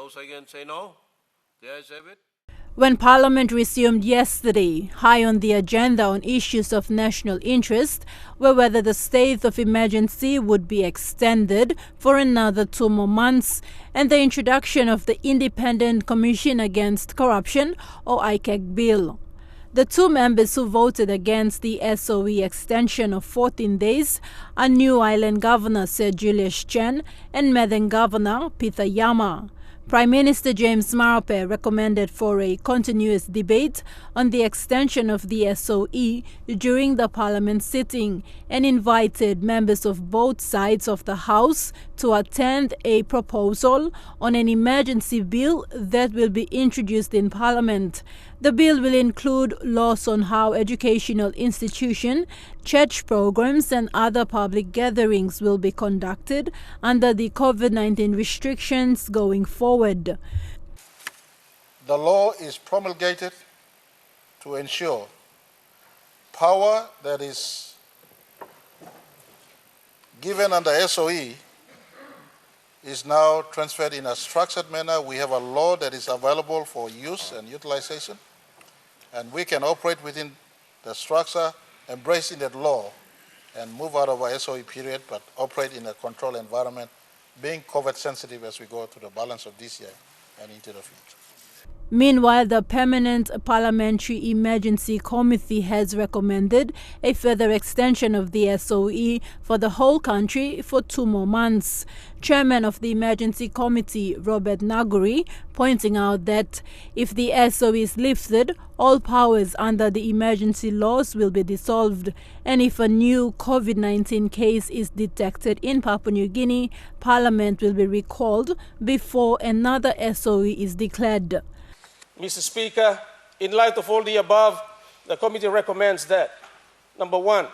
Those against say no. The ayes have it. When Parliament resumed yesterday, high on the agenda on issues of national interest were whether the state of emergency would be extended for another 2 more months and the introduction of the Independent Commission Against Corruption, or ICAC bill. The two members who voted against the SOE extension of 14 days are New Island Governor Sir Julius Chen and Northern Governor Peter Yama. Prime Minister James Marape recommended for a continuous debate on the extension of the SOE during the Parliament sitting and invited members of both sides of the House to attend a proposal on an emergency bill that will be introduced in Parliament. The bill will include laws on how educational institutions, church programs and other public gatherings will be conducted under the COVID-19 restrictions going forward. The law is promulgated to ensure power that is given under SOE is now transferred in a structured manner. We have a law that is available for use and utilization, and we can operate within the structure, embracing that law and move out of our SOE period, but operate in a controlled environment, being COVID sensitive as we go to the balance of this year and into the future. Meanwhile, the Permanent Parliamentary Emergency Committee has recommended a further extension of the SOE for the whole country for 2 more months. Chairman of the Emergency Committee, Robert Naguri, pointing out that if the SOE is lifted, all powers under the emergency laws will be dissolved, and if a new COVID-19 case is detected in Papua New Guinea, Parliament will be recalled before another SOE is declared. Mr. Speaker, in light of all the above, the committee recommends that, number 1,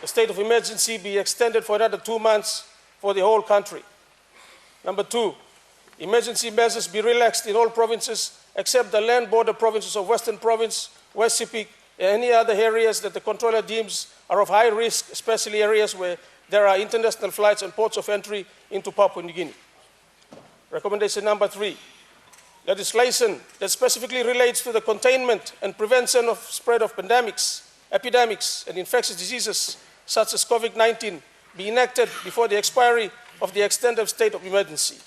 the state of emergency be extended for another 2 months for the whole country. Number 2, emergency measures be relaxed in all provinces except the land border provinces of Western Province, West Sepik, and any other areas that the controller deems are of high risk, especially areas where there are international flights and ports of entry into Papua New Guinea. Recommendation number 3, legislation that specifically relates to the containment and prevention of spread of pandemics, epidemics, and infectious diseases such as COVID-19 be enacted before the expiry of the extended state of emergency.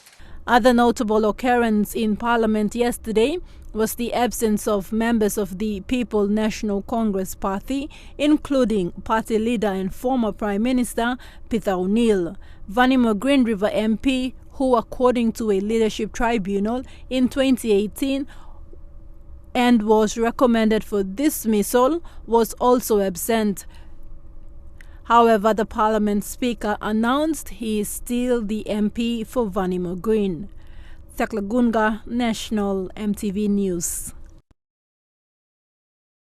Other notable occurrence in Parliament yesterday was the absence of members of the People National Congress Party, including party leader and former Prime Minister Peter O'Neill. Vanimo Green River MP, who according to a leadership tribunal in 2018 and was recommended for dismissal, was also absent. However, the Parliament Speaker announced he is still the MP for Vanimo Green. Taklagunga, National EMTV News.